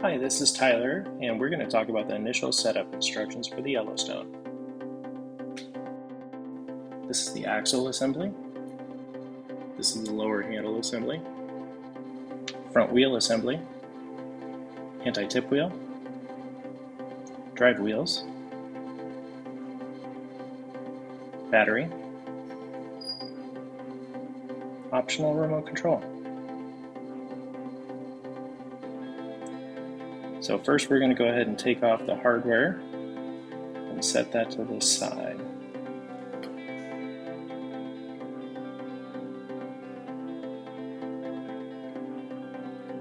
Hi, this is Tyler, and we're going to talk about the initial setup instructions for the Yellowstone. This is the axle assembly. This is the lower handle assembly. Front wheel assembly. Anti-tip wheel. Drive wheels. Battery. Optional remote control. So first we're going to go ahead and take off the hardware and set that to the side.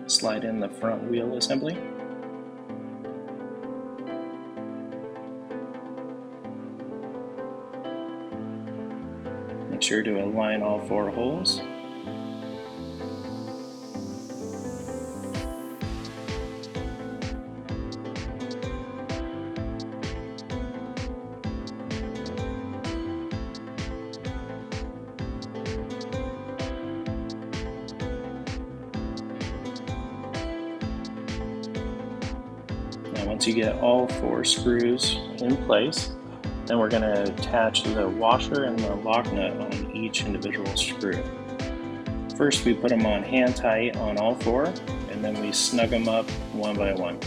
Slide in the front wheel assembly. Make sure to align all 4 holes. Now once you get all 4 screws in place, then we're going to attach the washer and the lock nut on each individual screw. First we put them on hand tight on all 4, and then we snug them up one by one.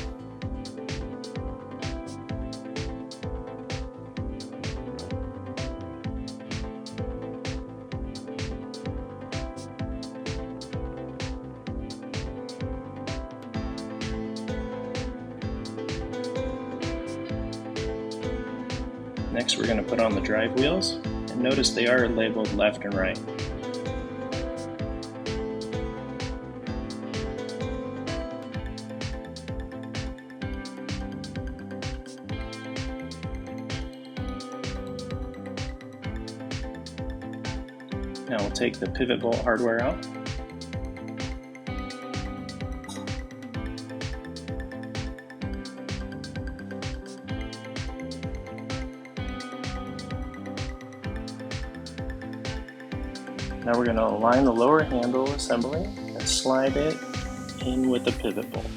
Next we're going to put on the drive wheels, and notice they are labeled left and right. Now we'll take the pivot bolt hardware out. Now we're going to align the lower handle assembly and slide it in with the pivot bolt.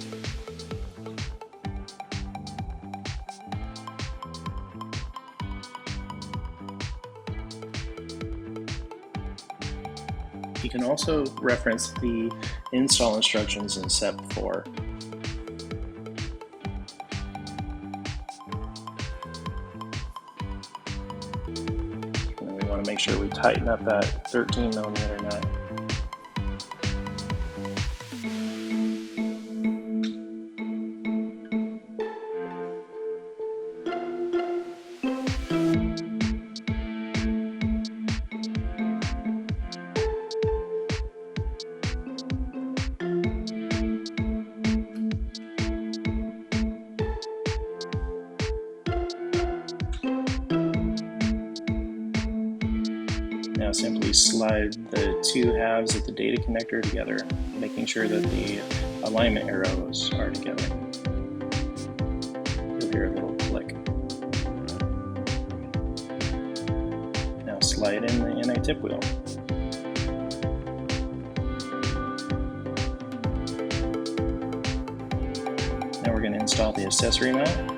You can also reference the install instructions in step 4. We want to make sure we tighten up that 13mm nut. Now simply slide the 2 halves of the data connector together, making sure that the alignment arrows are together. You'll hear a little click. Now slide in the anti-tip wheel. Now we're going to install the accessory mount.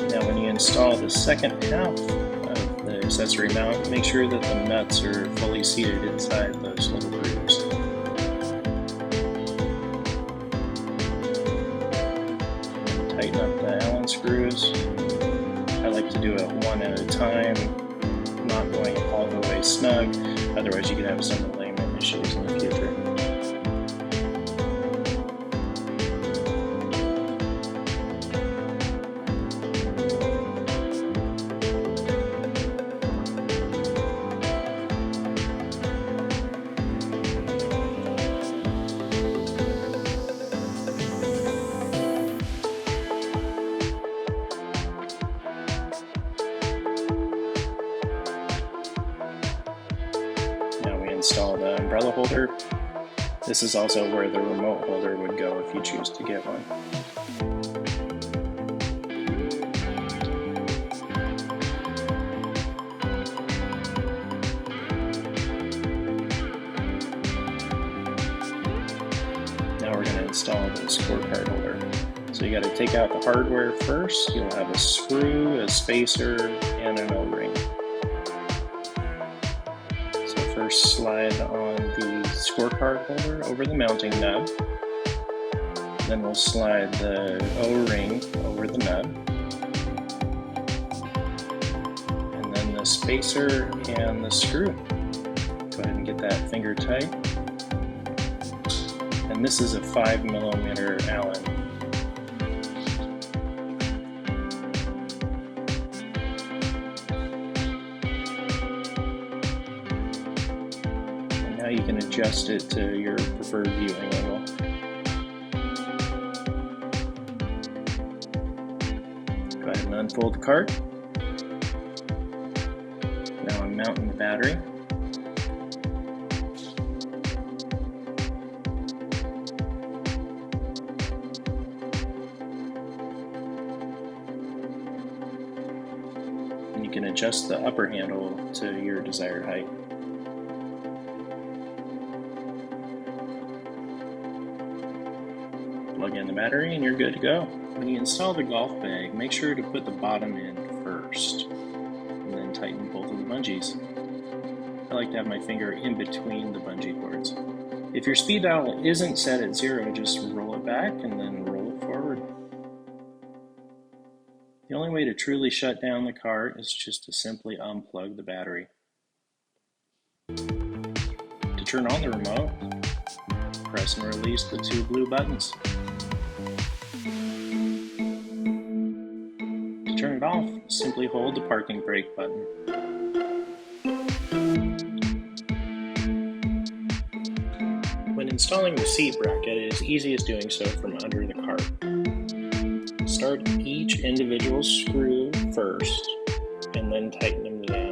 Now when you install the second half of the accessory mount, make sure that the nuts are fully seated inside those little grooves. Tighten up the Allen screws. I like to do it one at a time, not going all the way snug, otherwise you could have some alignment issues in the future. umbrella holder. This is also where the remote holder would go if you choose to get one. Now we're going to install the scorecard holder. So you got to take out the hardware first. You'll have a screw, a spacer, and an O-ring. So first slide on the scorecard holder over the mounting nut. Then we'll slide the O-ring over the nut. And then the spacer and the screw. Go ahead and get that finger tight. And this is a 5mm Allen. And now you can adjust it to your preferred viewing angle. Go ahead and unfold the cart. Now I'm mounting the battery. And you can adjust the upper handle to your desired height. Plug in the battery and you're good to go. When you install the golf bag, make sure to put the bottom in first, and then tighten both of the bungees. I like to have my finger in between the bungee cords. If your speed dial isn't set at 0, just roll it back and then roll it forward. The only way to truly shut down the cart is just to simply unplug the battery. To turn on the remote, press and release the 2 blue buttons. To turn it off, simply hold the parking brake button. When installing the seat bracket, it is easiest doing so from under the cart. Start each individual screw first, and then tighten them down.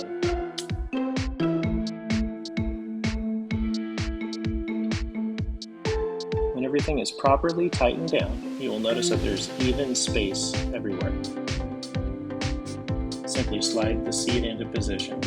When everything is properly tightened down, you will notice that there's even space everywhere. Simply slide the seat into position.